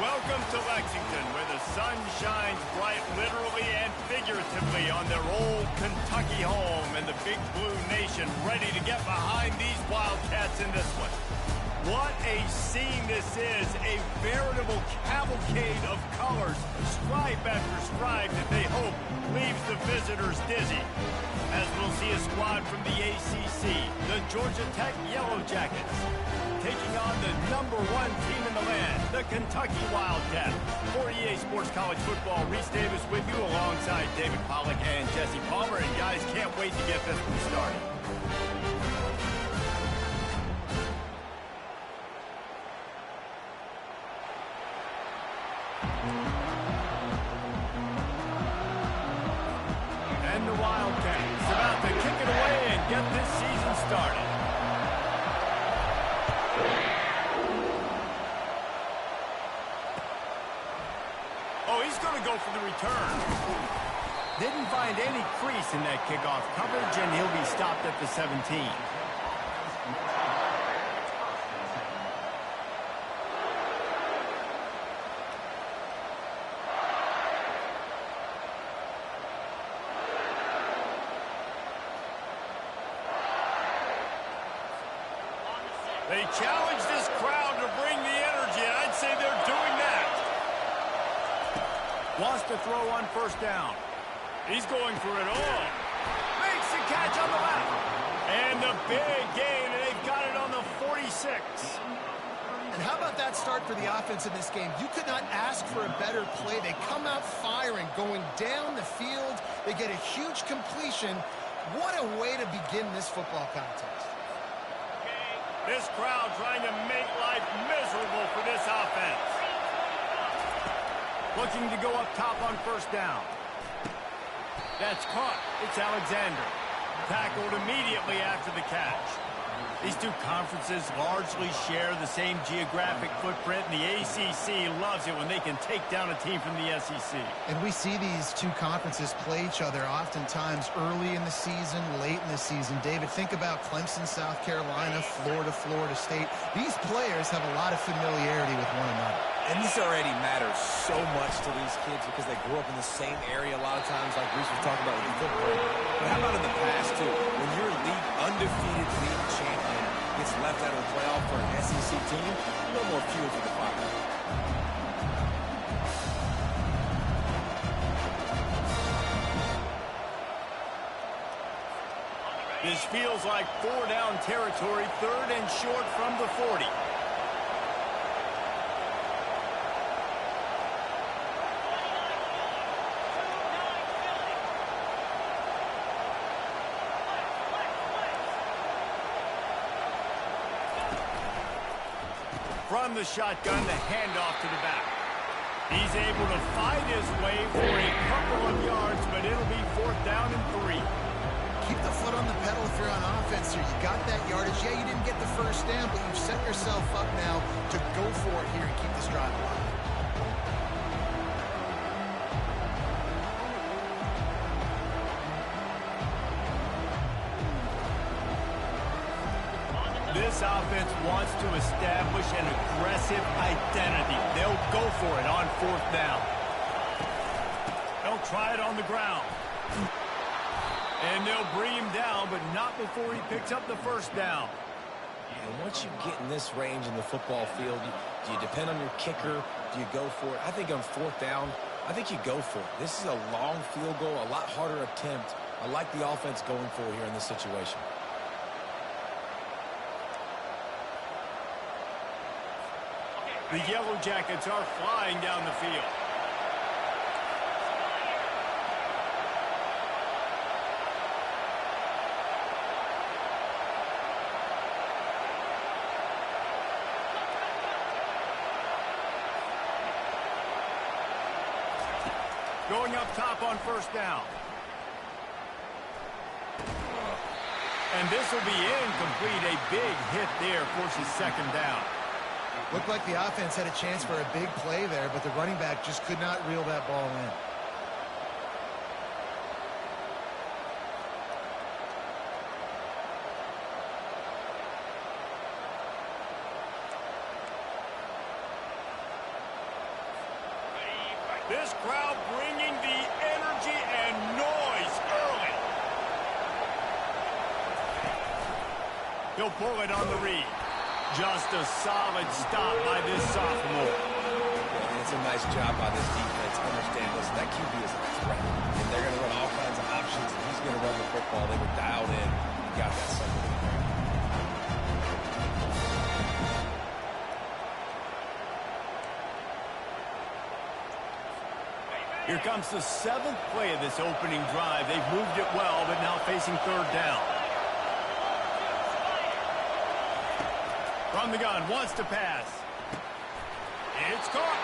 Welcome to Lexington, where the sun shines bright literally and figuratively on their old Kentucky home, and the Big Blue Nation ready to get behind these Wildcats in this one. What a scene this is, a veritable cavalcade of colors, stripe after stripe that they hope leaves the visitors dizzy. As we'll see a squad from the ACC, the Georgia Tech Yellow Jackets, taking on the #1 team in the land, the Kentucky Wildcats. For EA Sports College Football, Reese Davis with you alongside David Pollack and Jesse Palmer. And guys, can't wait to get this one started. And the Wildcats about to kick it away and get this season started. Oh, he's going to go for the return. Didn't find any crease in that kickoff coverage, and he'll be stopped at the 17. They challenge this crowd to bring the energy, and I'd say they're doing that. Wants to throw on first down. He's going for it all. Makes the catch on the left. And the big gain, and they've got it on the 46. And how about that start for the offense in this game? You could not ask for a better play. They come out firing, going down the field. They get a huge completion. What a way to begin this football contest. This crowd trying to make life miserable for this offense. Looking to go up top on first down. That's caught. It's Alexander. Tackled immediately after the catch. These two conferences largely share the same geographic footprint, and the ACC loves it when they can take down a team from the SEC. And we see these two conferences play each other oftentimes early in the season, late in the season. David, think about Clemson, South Carolina, Florida, Florida State. These players have a lot of familiarity with one another. And this already matters so much to these kids because they grew up in the same area a lot of times, like Reese was talking about with football. But how about in the past, too? When your undefeated league champion gets left out of the playoff for an SEC team, no more fuel for the fire. This feels like 4-down territory, 3rd and short from the 40. From the shotgun, the handoff to the back. He's able to fight his way for a couple of yards, but it'll be 4th down and 3. Keep the foot on the pedal if you're on offense here. You got that yardage. Yeah, you didn't get the first down, but you've set yourself up now to go for it here and keep this drive alive. This offense wants to establish an aggressive identity. They'll go for it on 4th down. They'll try it on the ground. And they'll bring him down, but not before he picks up the first down. And once you get in this range in the football field, do you depend on your kicker? Do you go for it? I think on 4th down, I think you go for it. This is a long field goal, a lot harder attempt. I like the offense going for it here in this situation. The Yellow Jackets are flying down the field. Going up top on first down. And this will be incomplete. A big hit there forces 2nd down. Looked like the offense had a chance for a big play there, but the running back just could not reel that ball in. This crowd bringing the energy and noise early. He'll pull it on the read. Just a solid stop by this sophomore. Yeah, it's a nice job by this defense. Understand, listen, that QB is a threat. And they're going to run all kinds of options, and he's going to run the football. They were dialed in. He got that something in there. Here comes the 7th play of this opening drive. They've moved it well, but now facing 3rd down. From the gun, wants to pass. It's caught.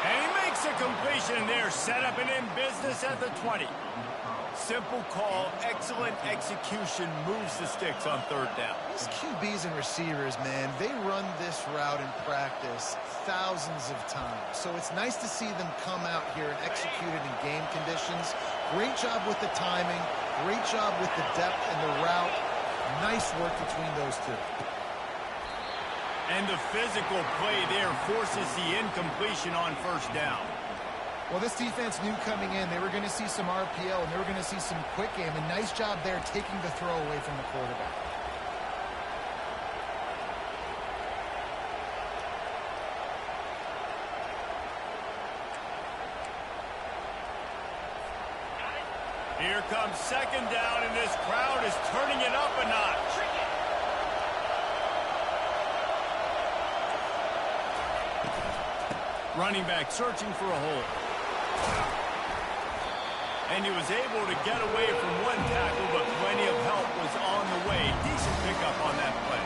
And he makes a completion there. Set up and in business at the 20. Simple call, excellent execution, moves the sticks on 3rd down. These QBs and receivers, man, they run this route in practice thousands of times. So it's nice to see them come out here and execute it in game conditions. Great job with the timing. Great job with the depth and the route. Nice work between those two. And the physical play there forces the incompletion on 1st down. Well, this defense knew coming in they were going to see some RPO and they were going to see some quick game. And nice job there taking the throw away from the quarterback. Here comes 2nd down, and this crowd is turning it up a notch. Running back searching for a hole. And he was able to get away from one tackle, but plenty of help was on the way. Decent pickup on that play.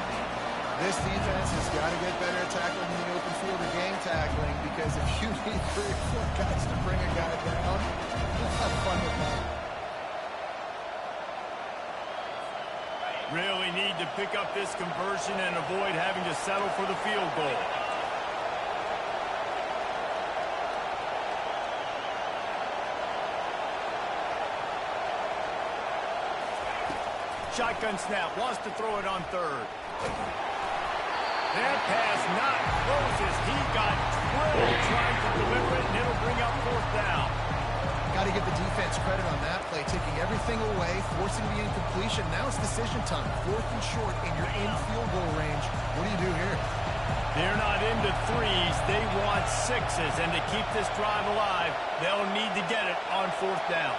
This defense has got to get better at tackling in the open field or game tackling, because if you need 3 or 4 guys to bring a guy down, have fun with that. Really need to pick up this conversion and avoid having to settle for the field goal. Shotgun snap, wants to throw it on 3rd. That pass not close as he got drilled trying to deliver it, and it'll bring up 4th down. Got to give the defense credit on that play, taking everything away, forcing the incompletion. Now it's decision time. 4th and short, and you're in field goal range. What do you do here? They're not into 3s. They want 6s, and to keep this drive alive, they'll need to get it on 4th down.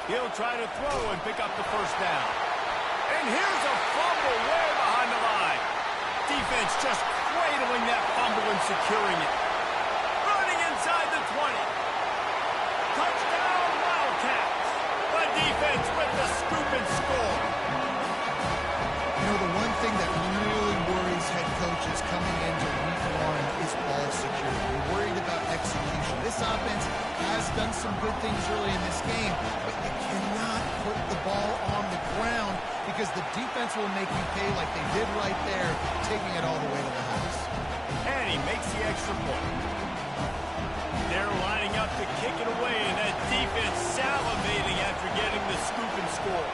He'll try to throw and pick up the 1st down. And here's a fumble way behind the line. Defense just cradling that fumble and securing it. Running inside the 20. Touchdown, Wildcats. The defense with the scoop and score. You know, the one thing that really worries head coaches coming into week 1 is ball security. You're worried about execution. This offense has done some good things early in this game, but you cannot put the ball on the ground because the defense will make you pay like they did right there, taking it all the way to the house. And he makes the extra point. They're lining up to kick it away, and that defense salivating after getting the scoop and score.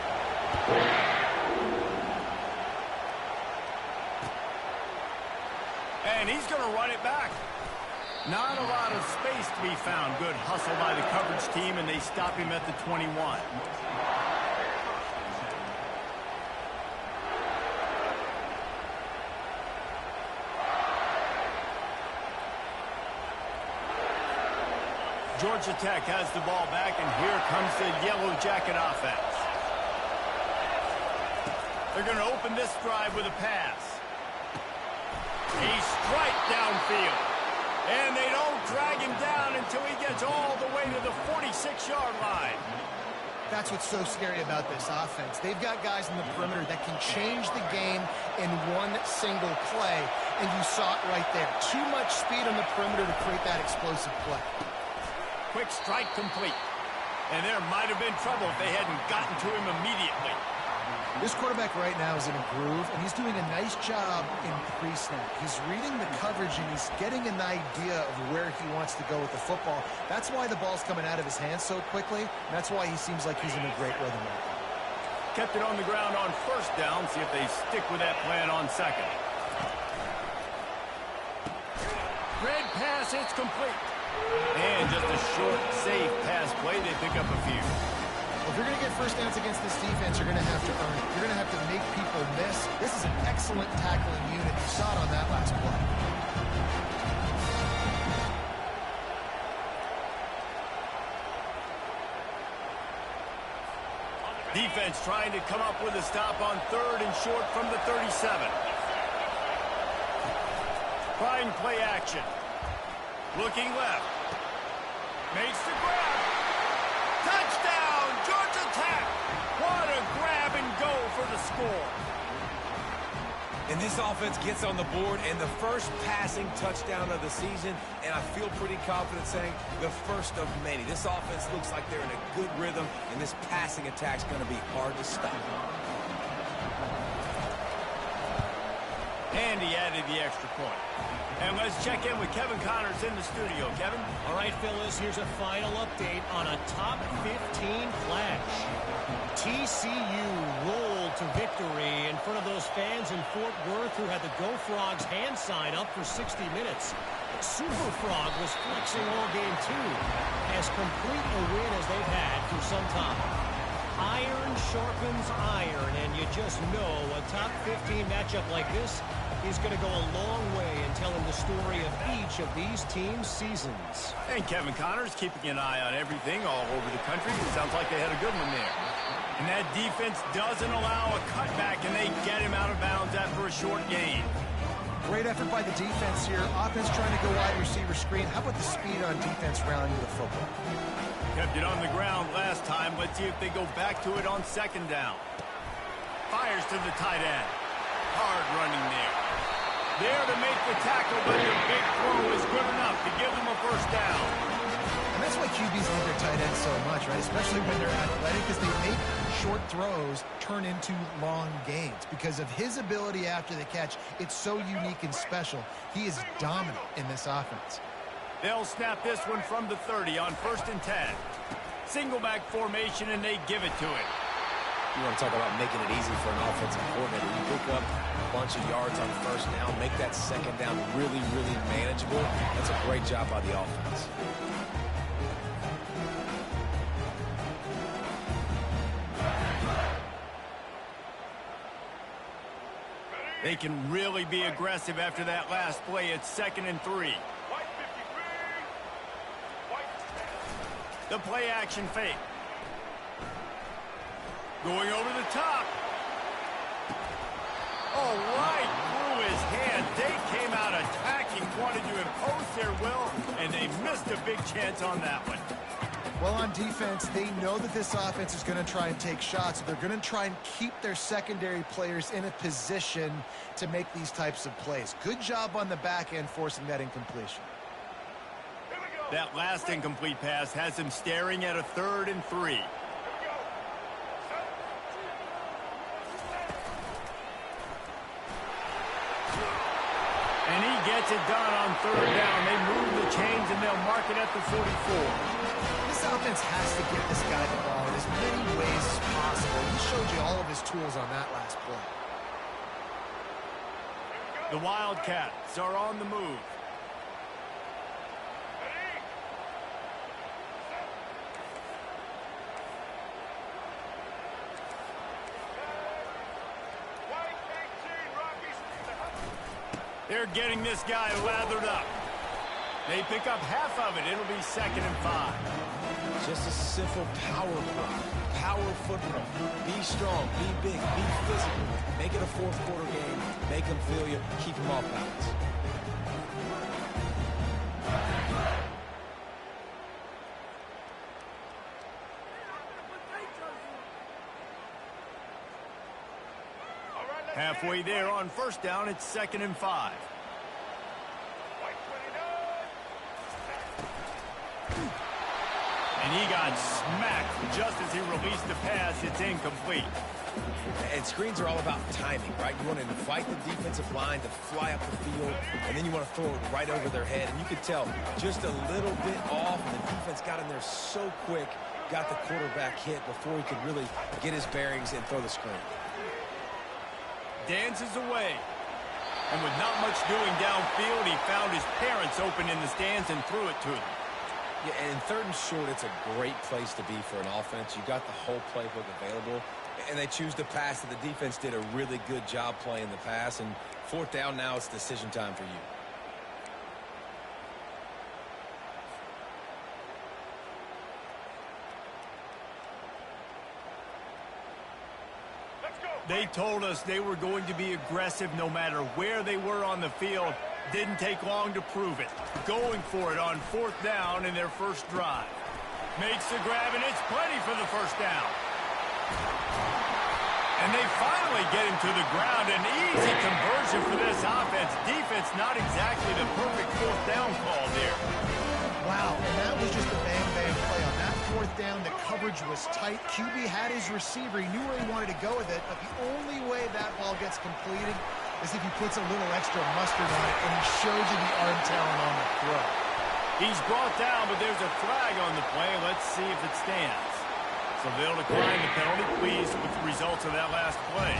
And he's going to run it back. Not a lot of space to be found. Good hustle by the coverage team, and they stop him at the 21. Georgia Tech has the ball back, and here comes the Yellow Jacket offense. They're going to open this drive with a pass. A strike downfield. And they don't drag him down until he gets all the way to the 46-yard line. That's what's so scary about this offense. They've got guys in the perimeter that can change the game in one single play, and you saw it right there. Too much speed on the perimeter to create that explosive play. Quick strike complete. And there might have been trouble if they hadn't gotten to him immediately. This quarterback right now is in a groove, and he's doing a nice job in pre-snap. He's reading the coverage, and he's getting an idea of where he wants to go with the football. That's why the ball's coming out of his hands so quickly, and that's why he seems like he's in a great rhythm right now. Kept it on the ground on 1st down. See if they stick with that plan on 2nd. Red pass pass, it's complete. And just a short, safe pass play. They pick up a few. Well, if you're going to get first downs against this defense, you're going to have to earn it. You're going to have to make people miss. This is an excellent tackling unit. You saw it on that last play. Defense trying to come up with a stop on 3rd and short from the 37. Trying play action. Looking left. Makes the grab. Touchdown, Georgia Tech. What a grab and go for the score. And this offense gets on the board and the first passing touchdown of the season, and I feel pretty confident saying the first of many. This offense looks like they're in a good rhythm, and this passing attack's going to be hard to stop. And he added the extra point. And let's check in with Kevin Connors in the studio. Kevin? All right, Phyllis, here's a final update on a top 15 clash. TCU rolled to victory in front of those fans in Fort Worth who had the Go Frogs hand sign up for 60 minutes. Super Frog was flexing all game too. As complete a win as they've had for some time. Iron sharpens iron, and you just know a top 15 matchup like this is going to go a long way in telling the story of each of these teams' seasons. And Kevin Connors keeping an eye on everything all over the country. It sounds like they had a good one there. And that defense doesn't allow a cutback, and they get him out of bounds after a short gain. Great effort by the defense here. Offense trying to go wide receiver screen. How about the speed on defense rallying the football? Kept it on the ground last time. Let's see if they go back to it on 2nd down. Fires to the tight end. Hard running there. There to make the tackle, but the big throw is good enough to give them a first down. And that's why QBs love their tight ends so much, right? Especially when they're athletic, because they make short throws turn into long gains. Because of his ability after the catch, it's so unique and special. He is dominant in this offense. They'll snap this one from the 30 on 1st and 10. Single back formation, and they give it to him. You want to talk about making it easy for an offensive coordinator. You pick up a bunch of yards on 1st down, make that 2nd down really, really manageable. That's a great job by the offense. They can really be aggressive after that last play. It's 2nd and 3. The play action fake. Going over the top. Oh, right through his hand. They came out attacking, wanted to impose their will, and they missed a big chance on that one. Well, on defense, they know that this offense is going to try and take shots. So they're going to try and keep their secondary players in a position to make these types of plays. Good job on the back end forcing that incompletion. That last incomplete pass has him staring at a 3rd and 3. And he gets it done on 3rd down. They move the chains, and they'll mark it at the 44. This offense has to get this guy the ball in as many ways as possible. He showed you all of his tools on that last play. The Wildcats are on the move. They're getting this guy lathered up. They pick up half of it. It'll be 2nd and 5. Just a simple power play. Power football. Be strong, be big, be physical. Make it a 4th quarter game. Make them feel you. Keep them off balance. Halfway there on 1st down, it's 2nd and 5. And he got smacked just as he released the pass. It's incomplete. And screens are all about timing, right? You want to invite the defensive line to fly up the field, and then you want to throw it right over their head. And you could tell just a little bit off, and the defense got in there so quick, got the quarterback hit before he could really get his bearings and throw the screen. Dances away. And with not much doing downfield, he found his parents open in the stands and threw it to them. Yeah, and 3rd and short, it's a great place to be for an offense. You got the whole playbook available, and they choose to pass it. The defense did a really good job playing the pass, and 4th down now, it's decision time for you. They told us they were going to be aggressive no matter where they were on the field. Didn't take long to prove it. Going for it on 4th down in their first drive. Makes the grab, and it's plenty for the first down. And they finally get him to the ground. An easy conversion for this offense. Defense not exactly the perfect 4th down call there. Wow, and that was just a bang-bang play. On that 4th down, the coverage was tight. QB had his receiver. He knew where he wanted to go with it, but the only way that ball gets completed is if he puts a little extra mustard on it, and he shows you the arm talent on the throw. He's brought down, but there's a flag on the play. Let's see if it stands. So they'll decline the penalty. Pleased with the results of that last play.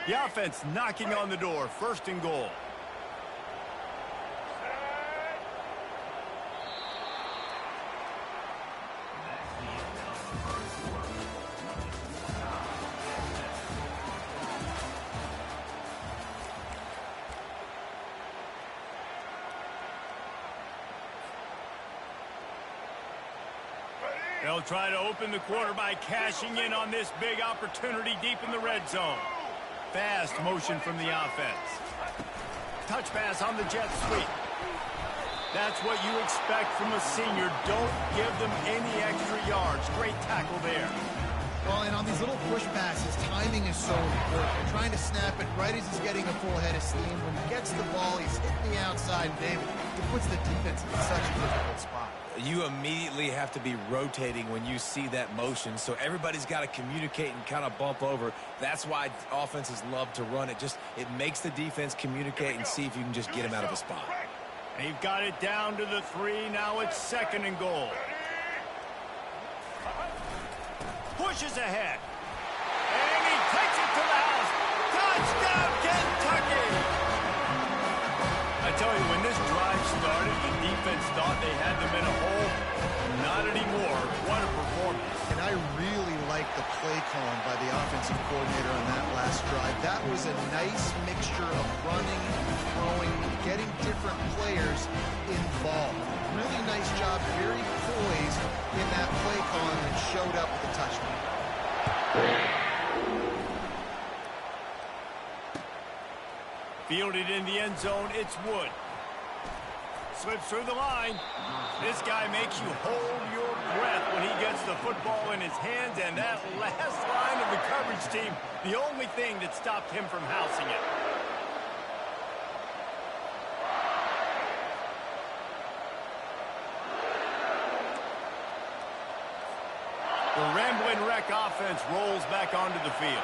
The offense knocking on the door. 1st and goal. They'll try to open the quarter by cashing in on this big opportunity deep in the red zone. Fast motion from the offense. Touch pass on the jet sweep. That's what you expect from a senior. Don't give them any extra yards. Great tackle there. Well, and on these little push passes, timing is so important. You're trying to snap it right as he's getting a full head of steam. When he gets the ball, he's hitting the outside, and David, it puts the defense in such a difficult spot. You immediately have to be rotating when you see that motion, so everybody's got to communicate and kind of bump over. That's why offenses love to run it. It makes the defense communicate and see if you can just get him out of a spot. They've got it down to the 3. Now it's 2nd and goal. Pushes ahead. And he takes it to the house. Touchdown, Kentucky! I tell you, when this drive started, the defense thought they had them in a hole. Not anymore. What a performance. And I really like the play calling by the offensive coordinator on that last drive. That was a nice mixture of running and throwing, getting different players involved. Really nice job, very poised in that play calling, and showed up with a touchdown. Fielded in the end zone, it's Wood. Slips through the line. This guy makes you hold your breath when he gets the football in his hands, and that last line of the coverage team, the only thing that stopped him from housing it. The Ramblin' Wreck offense rolls back onto the field.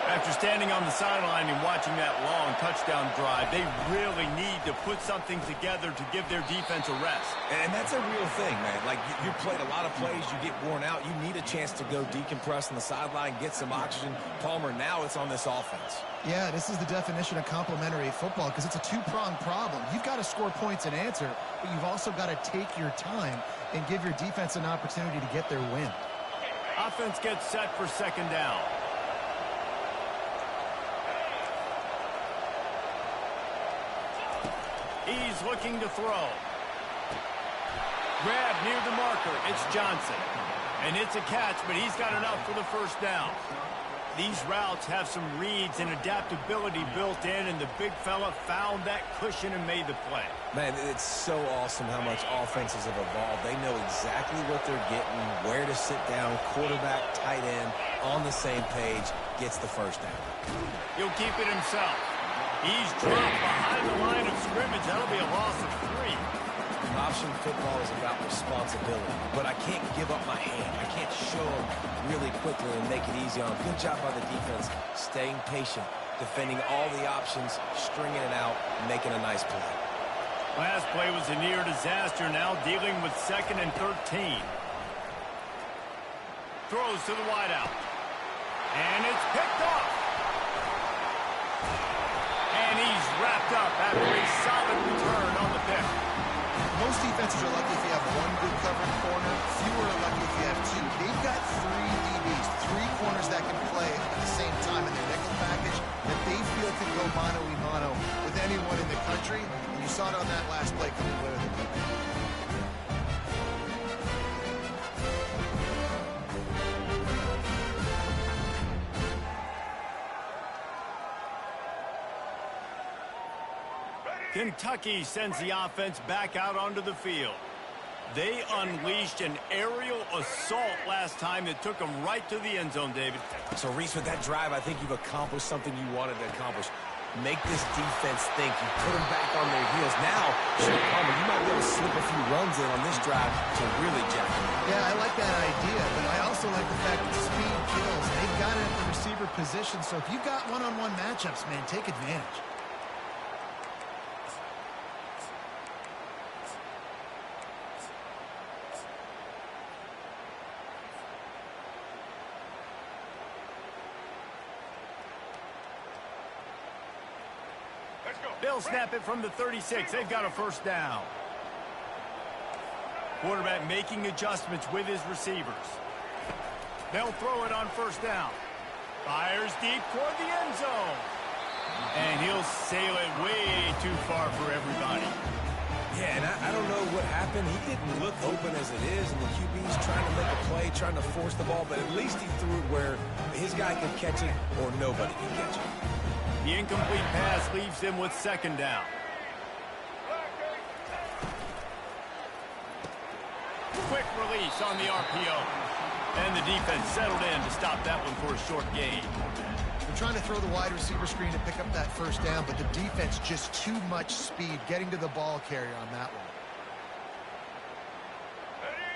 After standing on the sideline and watching that long touchdown drive, they really need to put something together to give their defense a rest. And that's a real thing, man. Like, you played a lot of plays, you get worn out, you need a chance to go decompress on the sideline, get some oxygen. Palmer, now it's on this offense. Yeah, this is the definition of complementary football, because it's a two-pronged problem. You've got to score points and answer, but you've also got to take your time and give your defense an opportunity to get their win. Offense gets set for 2nd down. He's looking to throw. Grab near the marker. It's Johnson. And it's a catch, but he's got enough for the first down. These routes have some reads and adaptability built in, and the big fella found that cushion and made the play. Man, it's so awesome how much offenses have evolved. They know exactly what they're getting, where to sit down, quarterback, tight end, on the same page, gets the first down. He'll keep it himself. He's dropped behind the line of scrimmage. That'll be a loss of 3. Option football is about responsibility, but I can't give up my hand. I can't show them really quickly and make it easy on them. Good job by the defense, staying patient, defending all the options, stringing it out, making a nice play. Last play was a near disaster, now dealing with 2nd and 13. Throws to the wideout. And it's picked off. And he's wrapped up after a solid return on the pick. Most defenses are lucky if you have one good covering corner. Fewer are lucky if you have two. They've got 3 DBs, 3 corners that can play at the same time in their nickel package that they feel can go mano-a-mano with anyone in the country. And you saw it on that last play coming away with it. Kentucky sends the offense back out onto the field. They unleashed an aerial assault last time that took them right to the end zone, David. So, Reese, with that drive, I think you've accomplished something you wanted to accomplish. Make this defense think. You put them back on their heels. Now, you might be able to slip a few runs in on this drive to really jack them. Yeah, I like that idea, but I also like the fact that speed kills. They've got it at the receiver position, so if you've got one-on-one matchups, man, take advantage. They'll snap it from the 36. They've got a first down. Quarterback making adjustments with his receivers. They'll throw it on first down. Fires deep toward the end zone. And he'll sail it way too far for everybody. Yeah, and I don't know what happened. He didn't look open as it is, and the QB's trying to make a play, trying to force the ball, but at least he threw it where his guy could catch it or nobody could catch it. The incomplete pass leaves him with 2nd down. Quick release on the RPO. And the defense settled in to stop that one for a short gain. They're trying to throw the wide receiver screen to pick up that first down, but the defense just too much speed getting to the ball carrier on that one.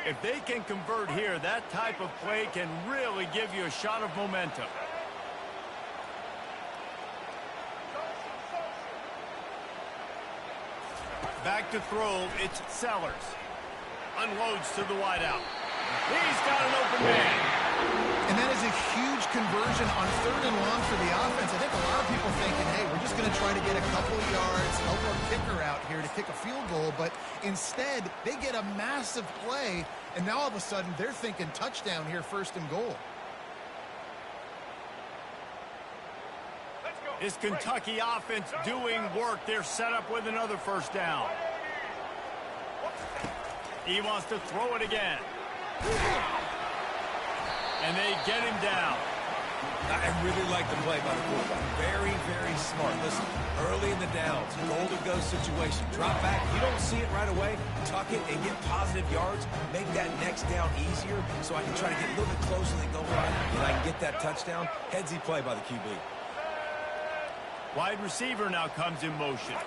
If they can convert here, that type of play can really give you a shot of momentum. Back to throw, it's Sellers. Unloads to the wideout. He's got an open man. And that is a huge conversion on 3rd and long for the offense. I think a lot of people thinking, hey, we're just going to try to get a couple of yards, help our kicker out here to kick a field goal. But instead, they get a massive play, and now all of a sudden they're thinking touchdown here, 1st and goal. Is Kentucky offense doing work? They're set up with another first down. He wants to throw it again. And they get him down. I really like the play by the quarterback. Very, very smart. Listen, early in the downs, goal-to-go situation. Drop back. You don't see it right away. Tuck it and get positive yards. Make that next down easier so I can try to get a little bit closer to the goal line and I can get that touchdown. Headsy play by the QB. Wide receiver now comes in motion.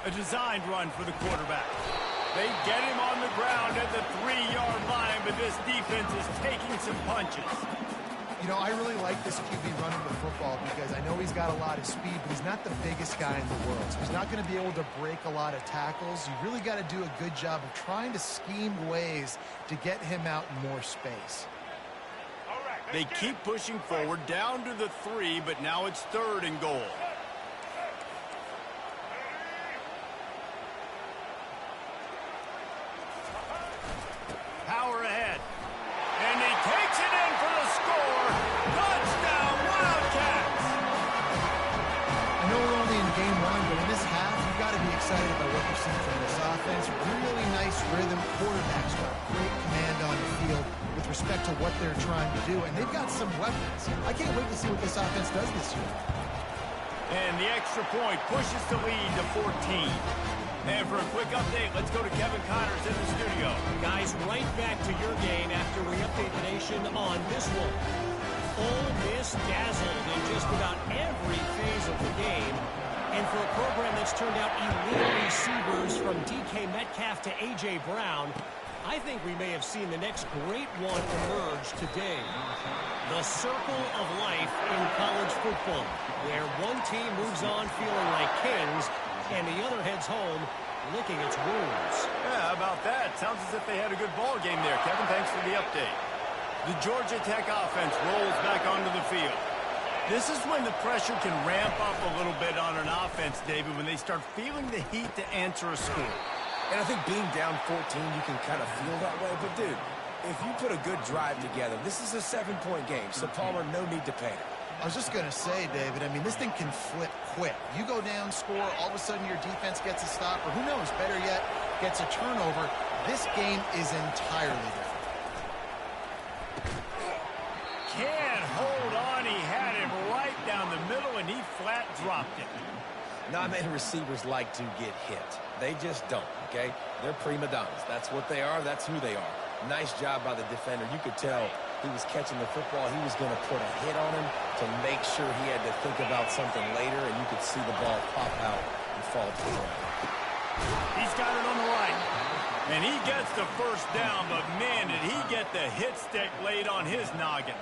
A designed run for the quarterback. They get him on the ground at the 3-yard line, but this defense is taking some punches. You know, I really like this QB running the football because I know he's got a lot of speed, but he's not the biggest guy in the world. So he's not going to be able to break a lot of tackles. You really got to do a good job of trying to scheme ways to get him out in more space. They keep pushing forward down to the 3, but now it's 3rd and goal. Power ahead. And he takes it in for the score. Touchdown, Wildcats! I know we're only in game 1, but in this half, you've got to be excited about what you've seen from this offense. Really nice rhythm. Quarterbacks got great command on the field with respect to what they're trying to do, and they've got some weapons. I can't wait to see what this offense does this year. And the extra point pushes the lead to 14. And for a quick update, let's go to Kevin Connors in the studio. Guys, right back to your game after we update the nation on this one. Ole Miss dazzled in just about every phase of the game. And for a program that's turned out elite receivers from DK Metcalf to A.J. Brown, I think we may have seen the next great one emerge today. The circle of life in college football, where one team moves on feeling like kings and the other heads home licking its wounds. Yeah, how about that? Sounds as if they had a good ball game there. Kevin, thanks for the update. The Georgia Tech offense rolls back onto the field. This is when the pressure can ramp up a little bit on an offense, David, when they start feeling the heat to answer a score. And I think being down 14, you can kind of feel that way. But, dude, if you put a good drive together, this is a 7-point game, so Palmer, no need to panic. I was just going to say, David, I mean, this thing can flip quick. You go down, score, all of a sudden your defense gets a stop, or who knows, better yet, gets a turnover. This game is entirely different. Can't hold on. He had it right down the middle, and he flat dropped it. Not many receivers like to get hit. They just don't, okay? They're prima donnas. That's what they are. That's who they are. Nice job by the defender. You could tell he was catching the football. He was going to put a hit on him to make sure he had to think about something later, and you could see the ball pop out and fall to the ground. He's got it on the right. And he gets the first down, but man, did he get the hit stick laid on his noggin.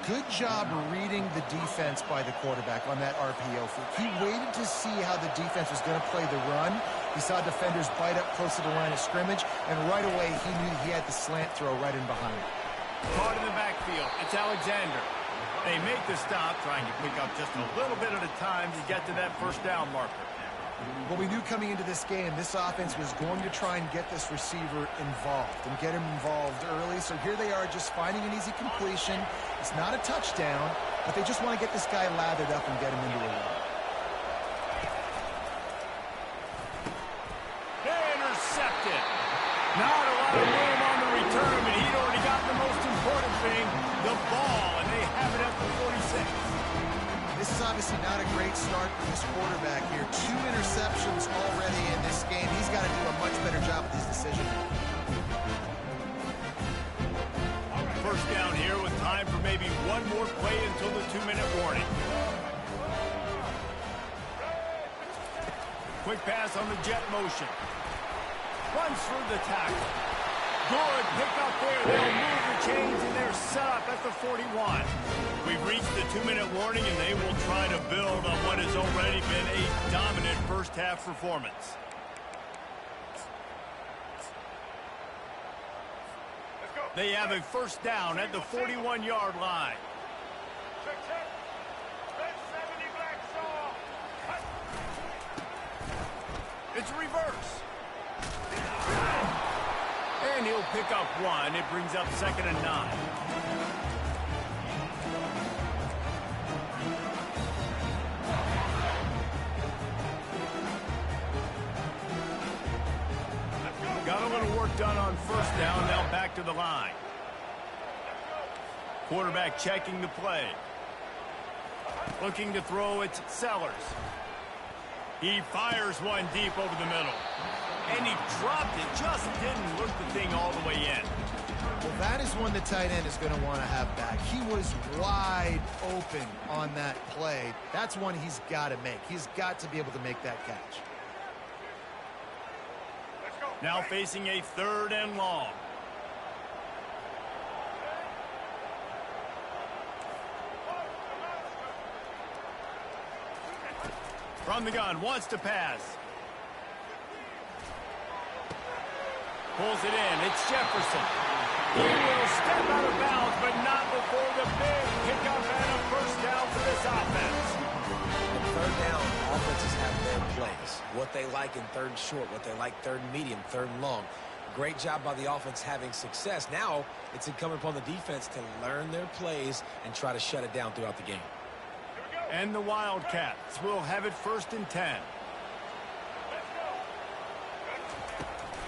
Good job reading the defense by the quarterback on that RPO flick. He waited to see how the defense was going to play the run. He saw defenders bite up close to the line of scrimmage, and right away he knew he had the slant throw right in behind him. Caught in the backfield. It's Alexander. They make the stop, trying to pick up just a little bit at a time to get to that first down marker. Well, we knew coming into this game, this offense was going to try and get this receiver involved and get him involved early. So here they are just finding an easy completion. It's not a touchdown, but they just want to get this guy lathered up and get him into a run. Intercepted. Not a lot of room on the return, but he'd already got the most important thing, the ball, and they have it at the 46. This is obviously not a great start for this quarterback here. 2 interceptions already in this game. He's got to do a much better job with his decision. First down here with time for maybe one more play until the 2-minute warning. Quick pass on the jet motion. Runs through the tackle. Good pick up there. They'll move the chains, and they're set up at the 41. We've reached the 2-minute warning, and they will try to build on what has already been a dominant first-half performance. They have a first down at the 41-yard line. It's a reverse. And he'll pick up one. It brings up 2nd and 9. Got a little work done on first down. Now back to the line. Quarterback checking the play. Looking to throw, it's Sellers. He fires one deep over the middle. And he dropped it. Just didn't look the thing all the way in. Well, that is one the tight end is going to want to have back. He was wide open on that play. That's one he's got to make. He's got to be able to make that catch. Now facing a 3rd and long. From the gun, wants to pass. Pulls it in. It's Jefferson. He will step out of bounds, but not before the big pickup and a first down for this offense. On 3rd down, offenses have their plays. What they like in 3rd and short, what they like 3rd and medium, 3rd and long. Great job by the offense having success. Now it's incumbent upon the defense to learn their plays and try to shut it down throughout the game. And the Wildcats will have it 1st and 10.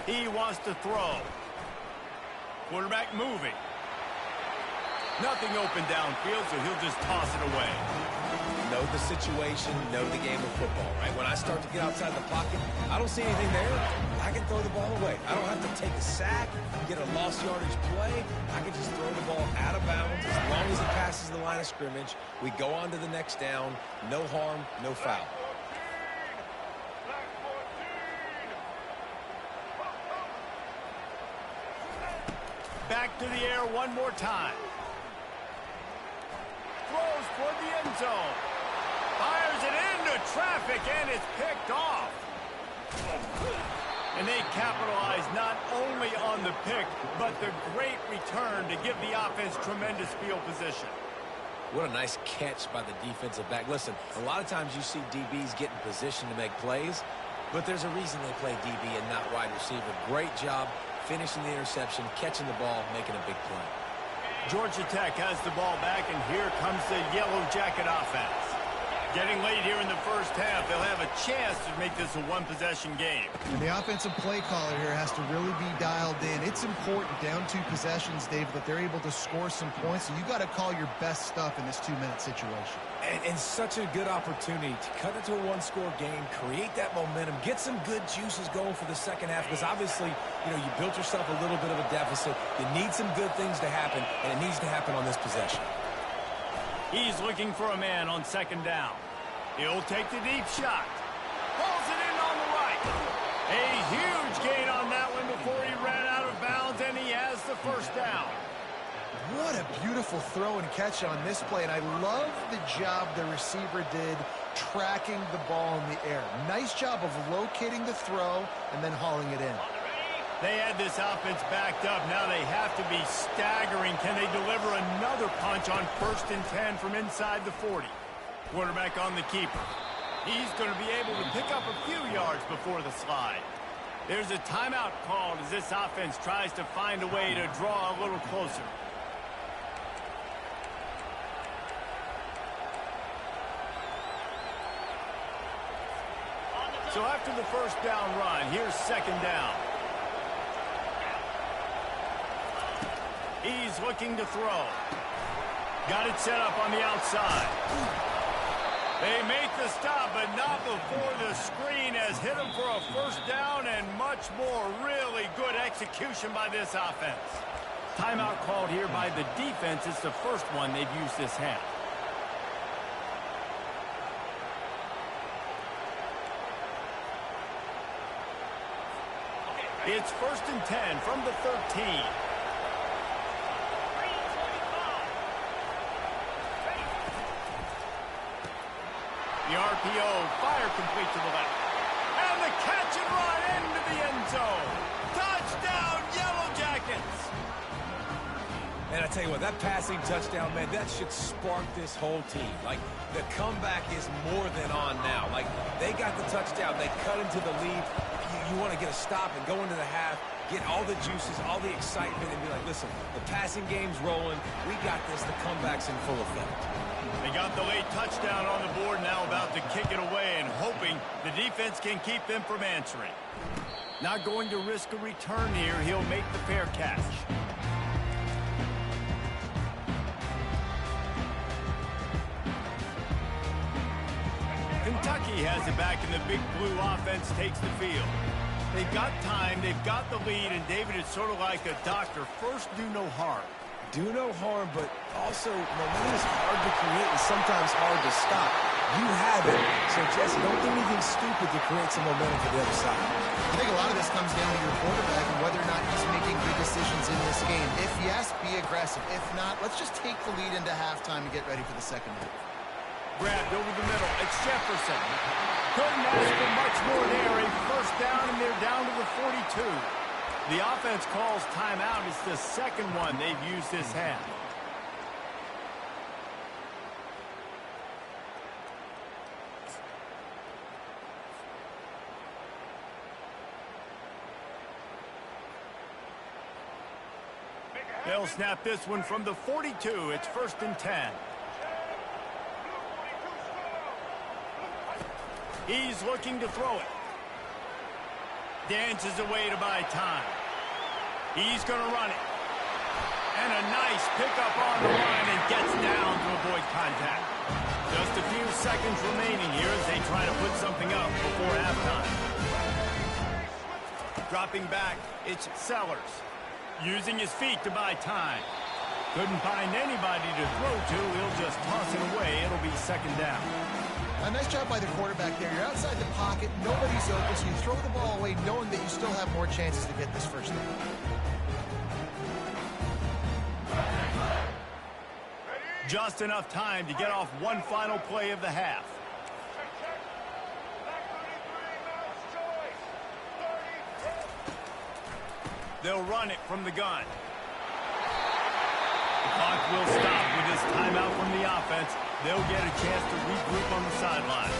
He wants to throw. Quarterback moving. Nothing open downfield, so he'll just toss it away. Know the situation, know the game of football, right? When I start to get outside the pocket, I don't see anything there. I can throw the ball away. I don't have to take a sack, get a lost yardage play. I can just throw the ball out of bounds as long as it passes the line of scrimmage. We go on to the next down. No harm, no foul. back to the air one more time. Throws toward the end zone. Fires it into traffic, and it's picked off. And they capitalize not only on the pick, but the great return to give the offense tremendous field position. What a nice catch by the defensive back. Listen, a lot of times you see DBs get in position to make plays, but there's a reason they play DB and not wide receiver. Great job finishing the interception, catching the ball, making a big play. Georgia Tech has the ball back, and here comes the Yellow Jacket offense. Getting late here in the first half, they'll have a chance to make this a one-possession game. And the offensive play caller here has to really be dialed in. It's important down 2 possessions, Dave, that they're able to score some points. So you got to call your best stuff in this 2-minute situation. And such a good opportunity to cut into a one-score game, create that momentum, get some good juices going for the second half, because obviously, you know, you built yourself a little bit of a deficit. You need some good things to happen, and it needs to happen on this possession. He's looking for a man on second down. He'll take the deep shot. Pulls it in on the right. A huge gain on that one before he ran out of bounds, and he has the first down. What a beautiful throw and catch on this play, and I love the job the receiver did tracking the ball in the air. Nice job of locating the throw and then hauling it in. They had this offense backed up. Now they have to be staggering. Can they deliver another punch on 1st and 10 from inside the 40? Quarterback on the keeper. He's going to be able to pick up a few yards before the slide. There's a timeout called as this offense tries to find a way to draw a little closer. So after the first down run, here's second down. He's looking to throw. Got it set up on the outside. They make the stop, but not before the screen has hit him for a first down and much more. Really good execution by this offense. Timeout called here by the defense. It's the first one they've used this half. It's 1st and 10 from the 13. The RPO, fire complete to the left. And the catch and run into the end zone. Touchdown, Yellow Jackets! And I tell you what, that passing touchdown, man, that should spark this whole team. Like, the comeback is more than on now. Like, they got the touchdown. They cut into the lead. You want to get a stop and go into the half, get all the juices, all the excitement, and be like, listen, the passing game's rolling. We got this. The comeback's in full effect. They got the late touchdown on the board, now about to kick it away and hoping the defense can keep them from answering. Not going to risk a return here. He'll make the fair catch. Kentucky has it back, and the Big Blue offense takes the field. They've got time, they've got the lead, and David, it's sort of like a doctor. First, do no harm. Do no harm, but also momentum is hard to create and sometimes hard to stop. You have it, so Jesse, don't do anything stupid to create some momentum for the other side. I think a lot of this comes down to your quarterback and whether or not he's making good decisions in this game. If yes, be aggressive. If not, let's just take the lead into halftime and get ready for the second half. Grabbed over the middle. It's Jefferson. Couldn't ask for much more there. A first down, and they're down to the 42. The offense calls timeout. It's the second one they've used this half. They'll snap this one from the 42. It's 1st and 10. He's looking to throw it. Dances away to buy time. He's going to run it. And a nice pickup on the line and gets down to avoid contact. Just a few seconds remaining here as they try to put something up before halftime. Dropping back, it's Sellers. Using his feet to buy time. Couldn't find anybody to throw to. He'll just toss it away. It'll be second down. A nice job by the quarterback there. You're outside the pocket. Nobody's open, so you throw the ball away knowing that you still have more chances to get this first down. Just enough time to get off one final play of the half. They'll run it from the gun. The clock will stop with this timeout from the offense. They'll get a chance to regroup on the sideline.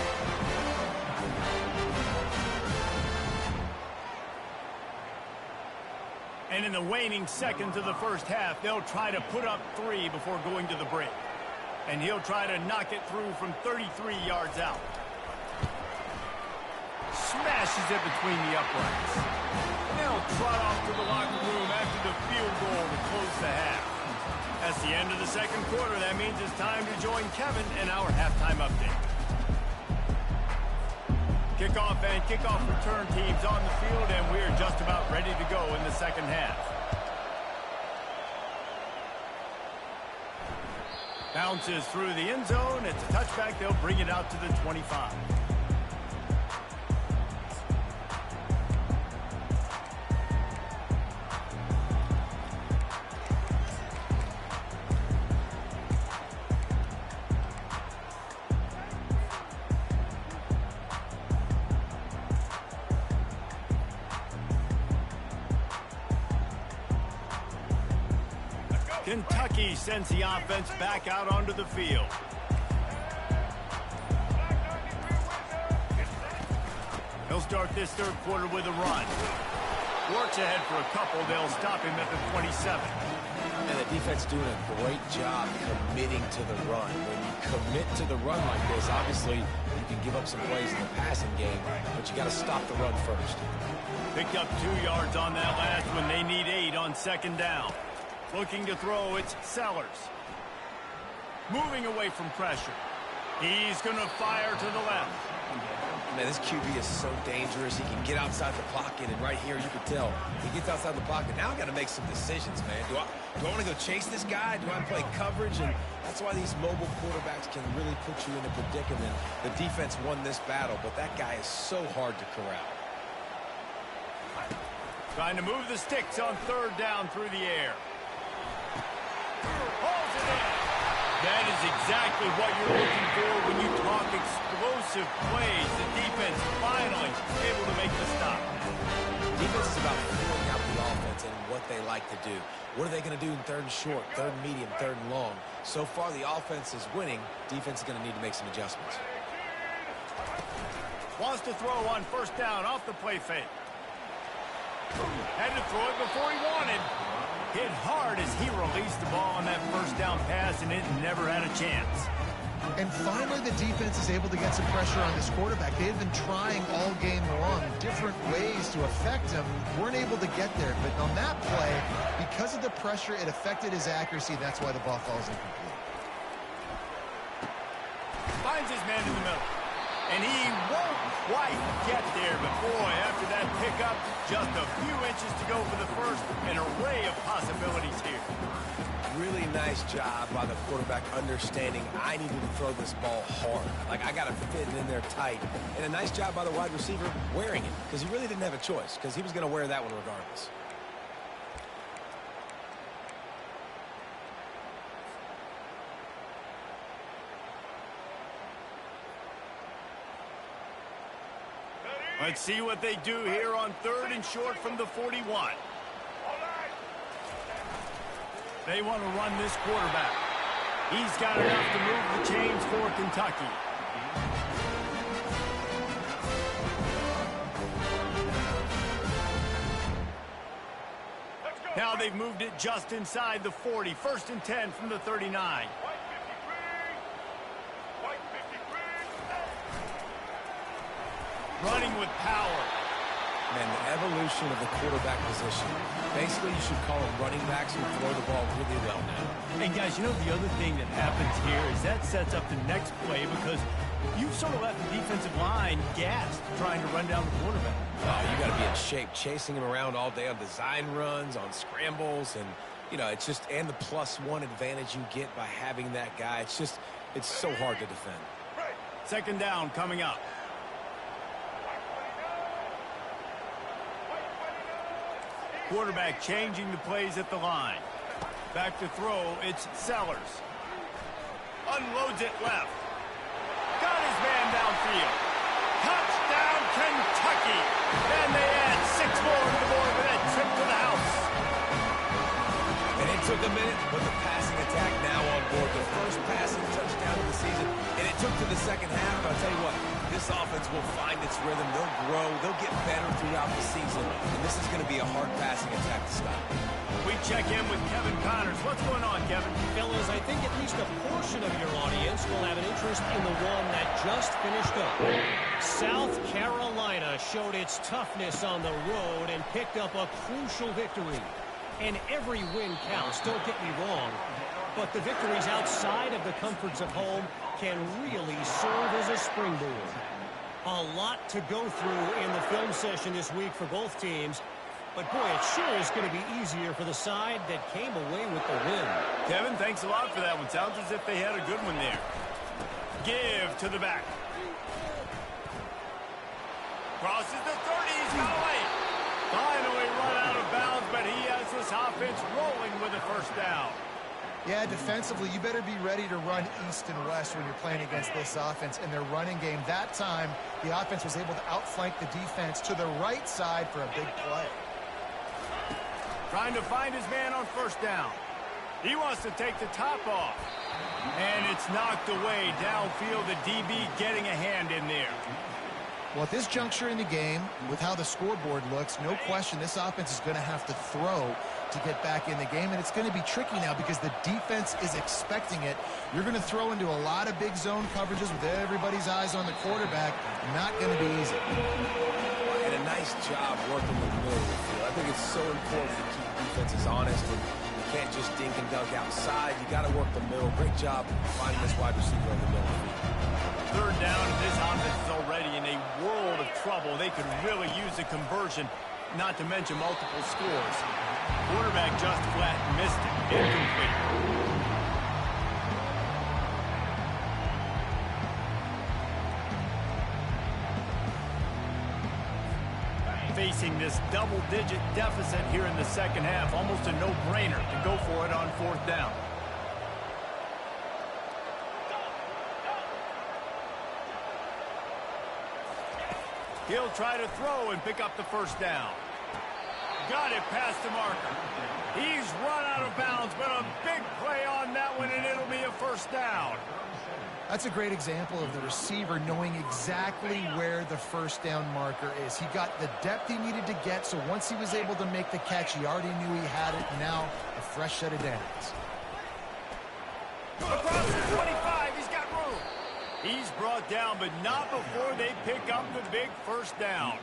And in the waning seconds of the first half, they'll try to put up 3 before going to the break. And he'll try to knock it through from 33 yards out. Smashes it between the uprights. They'll trot off to the locker room after the field goal to close the half. That's the end of the second quarter. That means it's time to join Kevin in our halftime update. Kickoff and kickoff return teams on the field, and we're just about ready to go in the second half. Bounces through the end zone. It's a touchback. They'll bring it out to the 25. Kentucky sends the offense back out onto the field. He'll start this third quarter with a run. Works ahead for a couple. They'll stop him at the 27. And the defense doing a great job committing to the run. When you commit to the run like this, obviously you can give up some plays in the passing game, but you got to stop the run first. Picked up 2 yards on that last one. They need 8 on second down. Looking to throw, it's Sellers. Moving away from pressure. He's going to fire to the left. Man, this QB is so dangerous. He can get outside the pocket, and right here you can tell he gets outside the pocket. Now I got to make some decisions, man. Do I want to go chase this guy? Do I play coverage? And that's why these mobile quarterbacks can really put you in a predicament. The defense won this battle, but that guy is so hard to corral. Trying to move the sticks on third down through the air. Holds it in. That is exactly what you're looking for when you talk explosive plays. The defense finally able to make the stop. Defense is about filling out the offense and what they like to do. What are they going to do in third and short, third and medium, third and long? So far, the offense is winning. Defense is going to need to make some adjustments. Wants to throw on first down off the play fake. Had to throw it before he wanted. Hit hard as he released the ball on that first down pass, and it never had a chance. And finally, the defense is able to get some pressure on this quarterback. They had been trying all game long different ways to affect him. Weren't able to get there. But on that play, because of the pressure, it affected his accuracy. That's why the ball falls incomplete. Finds his man in the middle. And he won't quite get there. But, boy, after that pickup, just a few inches to go for the first. An array of possibilities here. Really nice job by the quarterback understanding I needed to throw this ball hard. Like, I got to fit it in there tight. And a nice job by the wide receiver wearing it, because he really didn't have a choice, because he was going to wear that one regardless. Let's see what they do here on third and short from the 41. They want to run this quarterback. He's got enough to move the chains for Kentucky. Now they've moved it just inside the 40. First and 10 from the 39. Running with power. Man, the evolution of the quarterback position. Basically, you should call them running backs who throw the ball really well now. And, guys, you know the other thing that happens here is that sets up the next play because you've sort of left the defensive line gassed trying to run down the quarterback. Oh, you got to be in shape, chasing him around all day on design runs, on scrambles, and, you know, it's just, and the +1 advantage you get by having that guy. It's just, it's so hard to defend. Second down coming up. Quarterback changing the plays at the line. Back to throw, it's Sellers. unloads it left. Got his man downfield. Touchdown, Kentucky. And they add 6 more to the board with that trip to the house. And it took a minute, but the passing attack now on board. The first passing touchdown of the season, and it took to the second half. But I'll tell you what, this offense will find its rhythm. They'll grow. They'll get better throughout the season. And this is going to be a hard passing attack to stop. We check in with Kevin Connors. What's going on, Kevin? Fellas, I think at least a portion of your audience will have an interest in the one that just finished up. South Carolina showed its toughness on the road and picked up a crucial victory. And every win counts, don't get me wrong. But the victories outside of the comforts of home can really serve as a springboard. A lot to go through in the film session this week for both teams. But, boy, it sure is going to be easier for the side that came away with the win. Kevin, thanks a lot for that one. Sounds as if they had a good one there. Give to the back. Crosses the 30. He's got away. Finally run out of bounds, but he has this offense rolling with a first down. Yeah, defensively, you better be ready to run east and west when you're playing against this offense. In their running game, that time, the offense was able to outflank the defense to the right side for a big play. Trying to find his man on first down. He wants to take the top off. And it's knocked away downfield. The DB getting a hand in there. Well, at this juncture in the game, with how the scoreboard looks, no question this offense is going to have to throw to get back in the game, and it's going to be tricky now because the defense is expecting it. You're going to throw into a lot of big zone coverages with everybody's eyes on the quarterback. Not going to be easy. And a nice job working the middle of the field. I think it's so important to keep defenses honest, and you can't just dink and dunk outside. You got to work the middle. Great job finding this wide receiver on the middle of the field. Third down, and this offense is already in a world of trouble. They could really use a conversion, not to mention multiple scores. Quarterback just flat missed it. Incomplete. Facing this double-digit deficit here in the second half, almost a no-brainer to go for it on fourth down. He'll try to throw and pick up the first down. Got it past the marker. He's run out of bounds, but a big play on that one, and it'll be a first down. That's a great example of the receiver knowing exactly where the first down marker is. He got the depth he needed to get, so once he was able to make the catch, he already knew he had it. Now, a fresh set of downs. Across the 25, he's got room. He's brought down, but not before they pick up the big first down.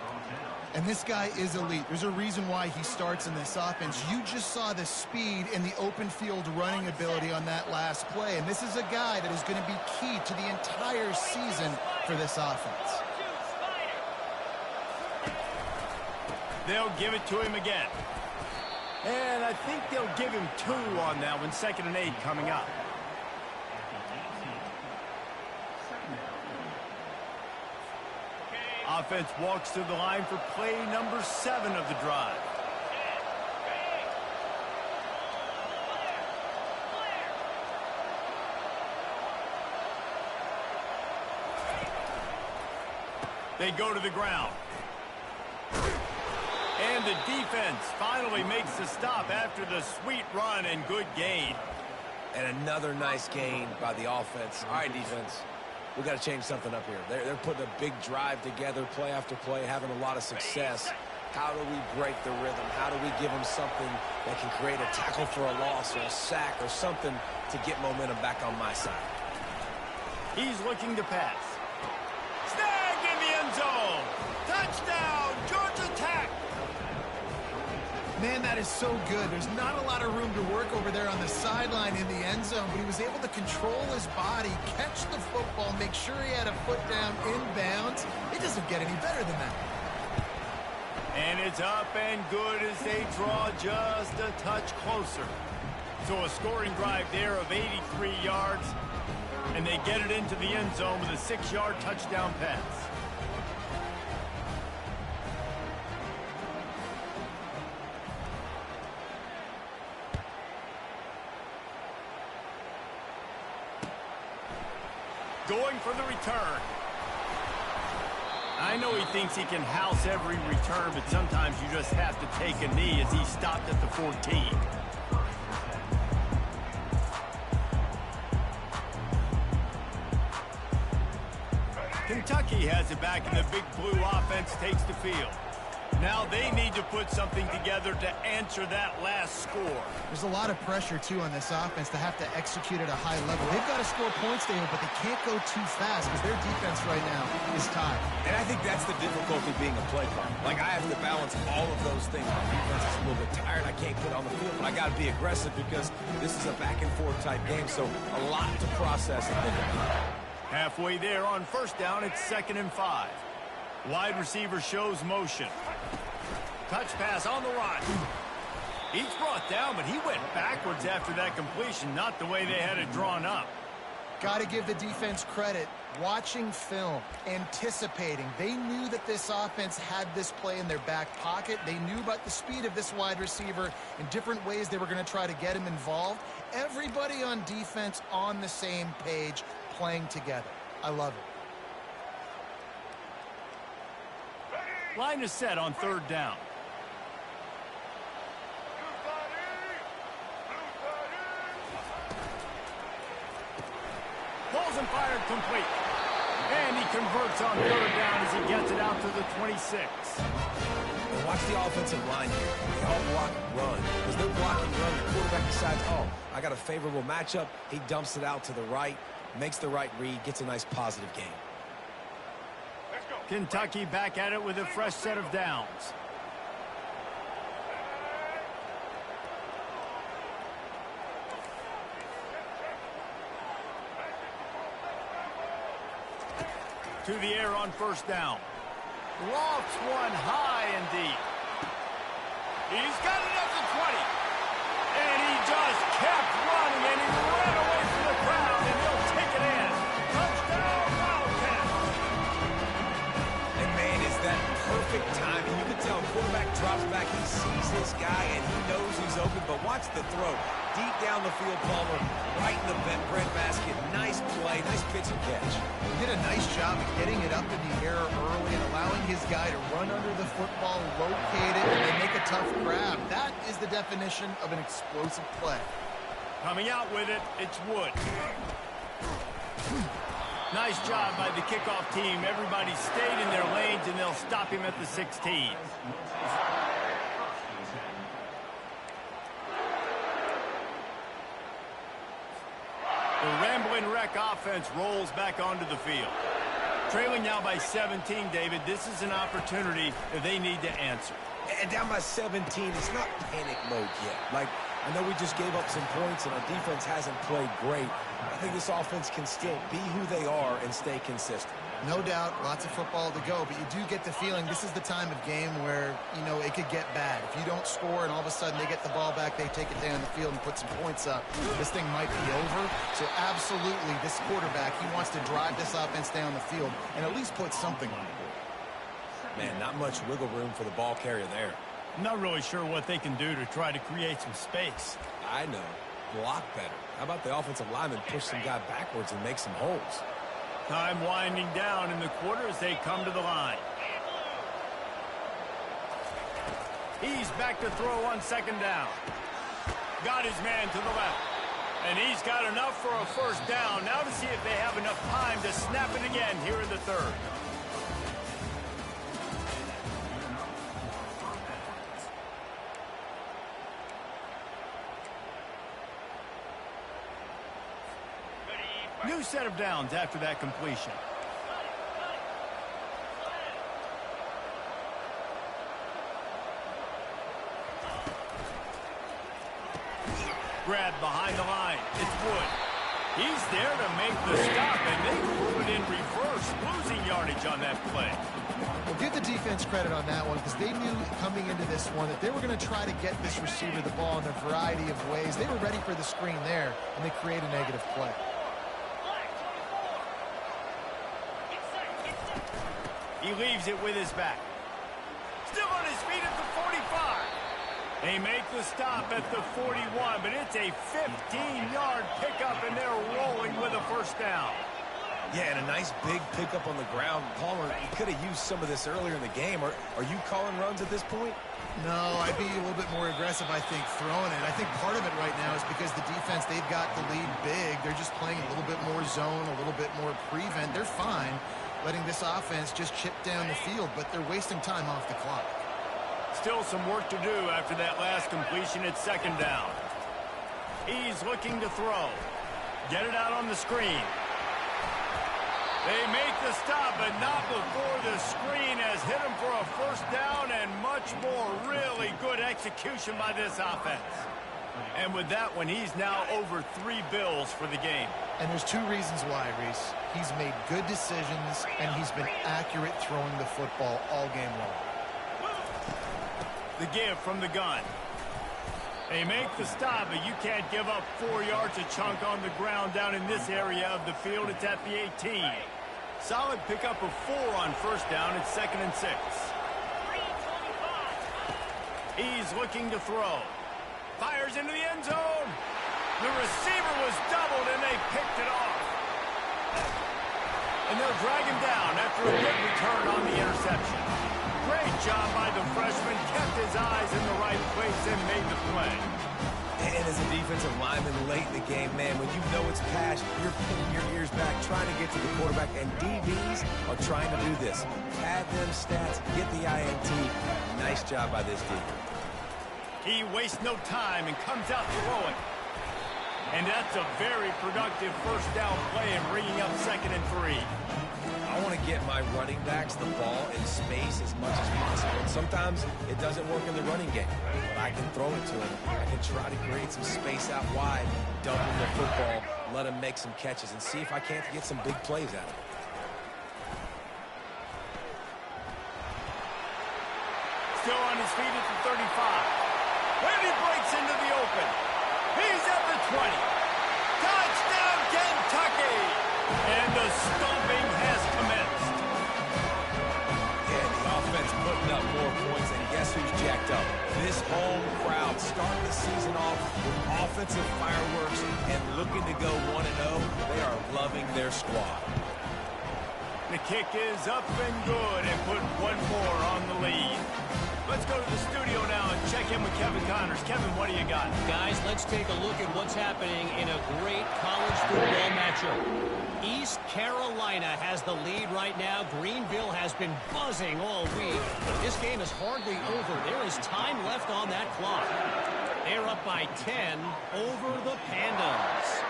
And this guy is elite. There's a reason why he starts in this offense. You just saw the speed and the open field running ability on that last play. And this is a guy that is going to be key to the entire season for this offense. They'll give it to him again. And I think they'll give him 2 on that one. 2nd and 8 coming up. Offense walks to the line for play number 7 of the drive. They go to the ground. And the defense finally makes the stop after the sweet run and good gain. And another nice gain by the offense. All right, defense. We got to change something up here. They're putting a big drive together, play after play, having a lot of success. How do we break the rhythm? How do we give them something that can create a tackle for a loss or a sack or something to get momentum back on my side? He's looking to pass. Snagged in the end zone. Touchdown, Georgia Tech. Man, that is so good. There's not a lot of room to work over there on the sideline in the end zone, but he was able to control his body, catch the football, make sure he had a foot down inbounds. It doesn't get any better than that. And it's up and good as they draw just a touch closer. So a scoring drive there of 83 yards, and they get it into the end zone with a 6-yard touchdown pass. going for the return. I know he thinks he can house every return, but sometimes you just have to take a knee as he stopped at the 14. Kentucky has it back, and the Big Blue offense takes the field. Now they need to put something together to answer that last score. There's a lot of pressure, too, on this offense to have to execute at a high level. They've got to score points, David, but they can't go too fast because their defense right now is tied. And I think that's the difficulty being a play caller. Like, I have to balance all of those things. My defense is a little bit tired. I can't get on the field, but I got to be aggressive because this is a back-and-forth type game, so a lot to process and think about. Halfway there on first down, it's 2nd and 5. Wide receiver shows motion. Touch pass on the run. He's brought down, but he went backwards after that completion, not the way they had it drawn up. Got to give the defense credit. Watching film, anticipating. They knew that this offense had this play in their back pocket. They knew about the speed of this wide receiver in different ways they were going to try to get him involved. Everybody on defense on the same page, playing together. I love it. Line is set on 3rd down. Pulls and fired complete. And he converts on 3rd down as he gets it out to the 26. And watch the offensive line here. They all block and run. As they're blocking and run, the quarterback decides, oh, I got a favorable matchup. He dumps it out to the right, makes the right read, gets a nice positive gain. Kentucky back at it with a fresh set of downs. To the air on 1st down. Lofts one high and deep. He's got it up to 20. And he just kept running, and he ran away from the crowd, and he'll take it in. Touchdown, Wildcats. And man, is that perfect timing. You can tell quarterback drops back, he sees this guy, and he knows he's open, but watch the throw. Deep down the field, Palmer, right in the breadbasket. Nice play, nice pitch and catch. He did a nice job of getting it up in the air early and allowing his guy to run under the football, locate it, and then make a tough grab. That is the definition of an explosive play. Coming out with it, it's Wood. Nice job by the kickoff team. Everybody stayed in their lanes, and they'll stop him at the 16. The Ramblin' Wreck offense rolls back onto the field. Trailing now by 17, David. This is an opportunity that they need to answer. And down by 17, it's not panic mode yet. Like, I know we just gave up some points and our defense hasn't played great. I think this offense can still be who they are and stay consistent. No doubt, lots of football to go, but you do get the feeling this is the time of game where, you know, it could get bad. If you don't score and all of a sudden they get the ball back, they take it down the field and put some points up, this thing might be over. So absolutely, this quarterback, he wants to drive this offense down the field and at least put something on the board. Man, not much wiggle room for the ball carrier there. I'm not really sure what they can do to try to create some space. I know. Block better. How about the offensive lineman push some guy backwards and make some holes? Time winding down in the quarter as they come to the line. He's back to throw on 2nd down. Got his man to the left. And he's got enough for a 1st down. Now to see if they have enough time to snap it again here in the 3rd. New set of downs after that completion. Grab behind the line. It's Wood. He's there to make the stop, and they move it in reverse, losing yardage on that play. Well, give the defense credit on that one because they knew coming into this one that they were going to try to get this receiver the ball in a variety of ways. They were ready for the screen there, and they create a negative play. He leaves it with his back. Still on his feet at the 45. They make the stop at the 41, but it's a 15-yard pickup, and they're rolling with a 1st down. Yeah, and a nice big pickup on the ground. Palmer, he could have used some of this earlier in the game. Are you calling runs at this point? No, I'd be a little bit more aggressive, I think, throwing it. I think part of it right now is because the defense, they've got the lead big. They're just playing a little bit more zone, a little bit more prevent. They're fine letting this offense just chip down the field, but they're wasting time off the clock. Still some work to do after that last completion at second down. He's looking to throw. Get it out on the screen. They make the stop, but not before the screen has hit him for a first down, and much more really good execution by this offense. And with that one, he's now over 3 bills for the game. And there's 2 reasons why, Reese. He's made good decisions, and he's been accurate throwing the football all game long. The give from the gun. They make the stop, but you can't give up 4 yards a chunk on the ground down in this area of the field. It's at the 18. Solid pickup of 4 on first down. It's 2nd and 6. He's looking to throw. Fires into the end zone. The receiver was doubled, and they picked it off. And they'll drag him down after a good return on the interception. Great job by the freshman. Kept his eyes in the right place and made the play. And as a defensive lineman late in the game, man, when you know it's pass, you're pinning your ears back, trying to get to the quarterback, and DBs are trying to do this. Pad them stats, get the INT. Nice job by this D. He wastes no time and comes out throwing. And that's a very productive first down play and bringing up 2nd and 3. I want to get my running backs the ball in space as much as possible. And sometimes it doesn't work in the running game, but I can throw it to him. I can try to create some space out wide, dump him the football, let him make some catches, and see if I can't get some big plays out of it. Still on his feet at the 35. And he breaks into the open. He's at the 20. Touchdown, Kentucky! And the stomping has commenced. And the offense putting up more points, and guess who's jacked up? This home crowd starting the season off with offensive fireworks and looking to go 1-0. They are loving their squad. The kick is up and good and put 1 more on the lead. Let's go to the studio now and check in with Kevin Connors. Kevin, what do you got? Guys, let's take a look at what's happening in a great college football matchup. East Carolina has the lead right now. Greenville has been buzzing all week. This game is hardly over. There is time left on that clock. They're up by 10 over the Pandas.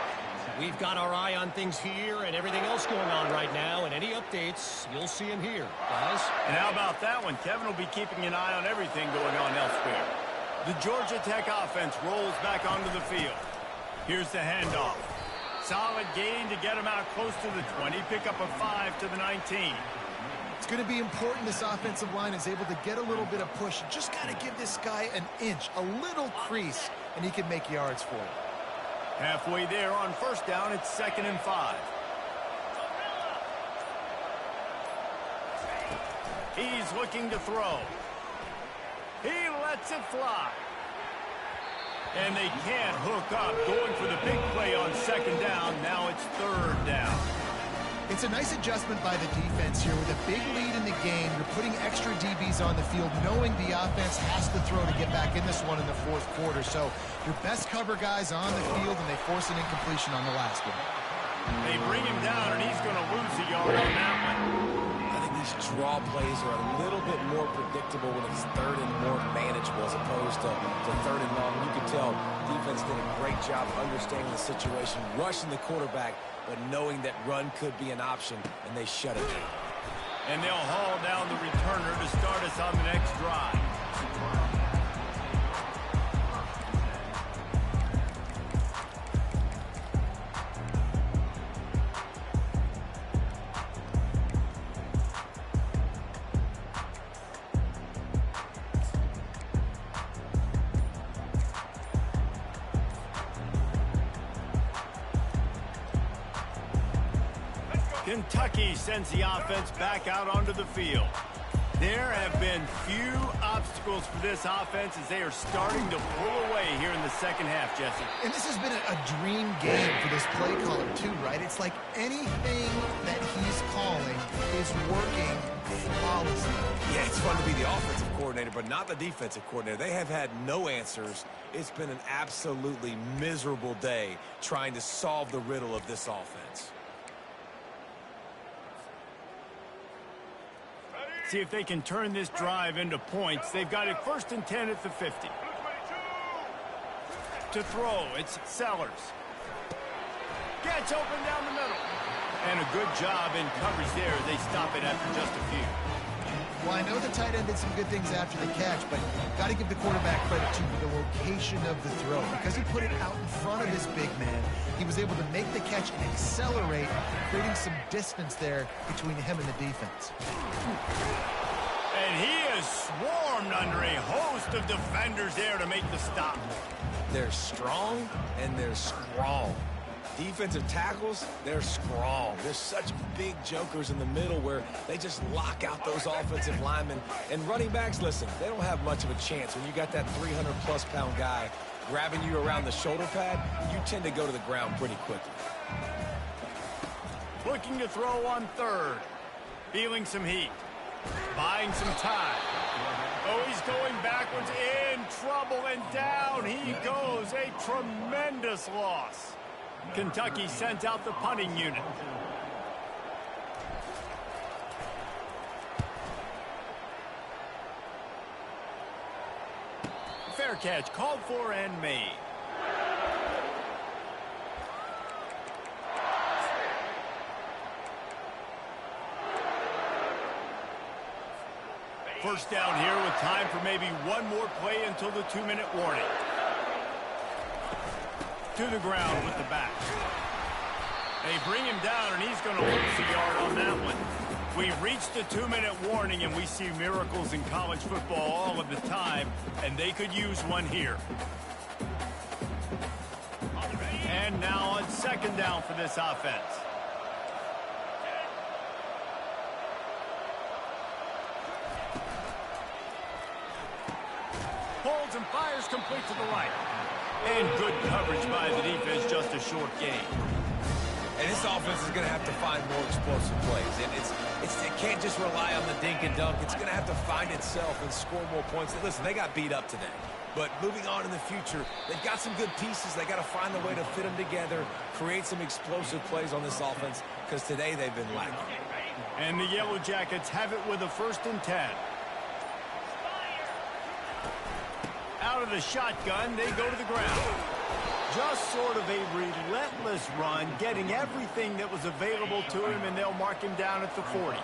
We've got our eye on things here and everything else going on right now, and any updates, you'll see them here, guys. And how about that one? Kevin will be keeping an eye on everything going on elsewhere. The Georgia Tech offense rolls back onto the field. Here's the handoff. Solid gain to get him out close to the 20. Pick up a 5 to the 19. It's going to be important this offensive line is able to get a little bit of push. You just got to give this guy an inch, a little crease, and he can make yards for it. Halfway there on first down, it's 2nd and 5. He's looking to throw. He lets it fly. And they can't hook up. Going for the big play on 2nd down. Now it's 3rd down. It's a nice adjustment by the defense here. With a big lead in the game, you're putting extra DBs on the field, knowing the offense has to throw to get back in this one in the 4th quarter. So your best cover guys on the field, and they force an incompletion on the last one. They bring him down, and he's going to lose a yard on that one. I think these draw plays are a little bit more predictable when it's 3rd and more manageable as opposed to 3rd and long. You can tell defense did a great job understanding the situation, rushing the quarterback, but knowing that run could be an option, and they shut it down. And they'll haul down the returner to start us on the next drive. Kentucky sends the offense back out onto the field. There have been few obstacles for this offense as they are starting to pull away here in in the second half, Jesse. And this has been a dream game for this play caller, too, right? It's like anything that he's calling is working flawlessly. Yeah, it's fun to be the offensive coordinator, but not the defensive coordinator. They have had no answers. It's been an absolutely miserable day trying to solve the riddle of this offense. See if they can turn this drive into points. They've got it 1st and 10 at the 50. To throw, it's Sellers. Gets open down the middle. And a good job in coverage there. They stop it after just a few. Well, I know the tight end did some good things after the catch, but got to give the quarterback credit to the location of the throw. Because he put it out in front of his big man, he was able to make the catch and accelerate, creating some distance there between him and the defense. And he is swarmed under a host of defenders there to make the stop. They're strong and they're strong. Defensive tackles, they're strong. There's such big jokers in the middle where they just lock out those offensive linemen. And running backs, listen, they don't have much of a chance. When you got that 300-plus pound guy grabbing you around the shoulder pad, you tend to go to the ground pretty quickly. Looking to throw on 3rd. Feeling some heat. Buying some time. Oh, he's going backwards, in trouble, and down he goes. A tremendous loss. Kentucky sent out the punting unit. Fair catch called for and made. First down here with time for maybe one more play until the 2-minute warning. To the ground with the back. They bring him down, and he's going to lose a yard on that one. We've reached the 2-minute warning, and we see miracles in college football all of the time, and they could use one here. And now on 2nd down for this offense. Holds and fires complete to the right. And good coverage by the defense, just a short gain. And this offense is going to have to find more explosive plays. And it can't just rely on the dink and dunk. It's going to have to find itself and score more points. Listen, they got beat up today. But moving on in the future, they've got some good pieces. They got to find a way to fit them together, create some explosive plays on this offense, because today they've been lacking. And the Yellow Jackets have it with a 1st and 10. Out of the shotgun, they go to the ground. Just sort of a relentless run, getting everything that was available to him, and they'll mark him down at the 40.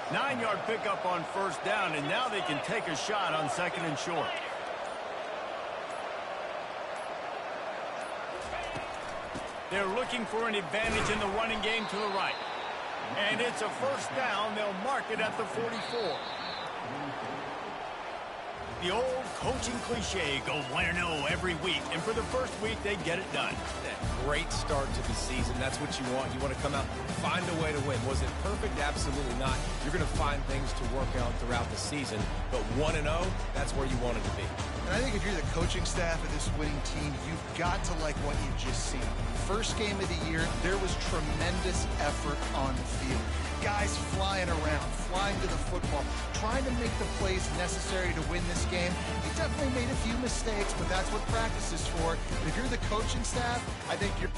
9-yard pickup on 1st down, and now they can take a shot on 2nd and short. They're looking for an advantage in the running game to the right. And it's a 1st down. They'll mark it at the 44. The old coaching cliche, go 1-0 every week. And for the first week, they get it done. Great start to the season. That's what you want. You want to come out, find a way to win. Was it perfect? Absolutely not. You're going to find things to work out throughout the season. But 1-0, that's where you want it to be. And I think if you're the coaching staff of this winning team, you've got to like what you've just seen. First game of the year, there was tremendous effort on the field. Guys flying around, flying to the football, trying to make the plays necessary to win this game. He definitely made a few mistakes, but that's what practice is for. If you're the coaching staff, I think you're...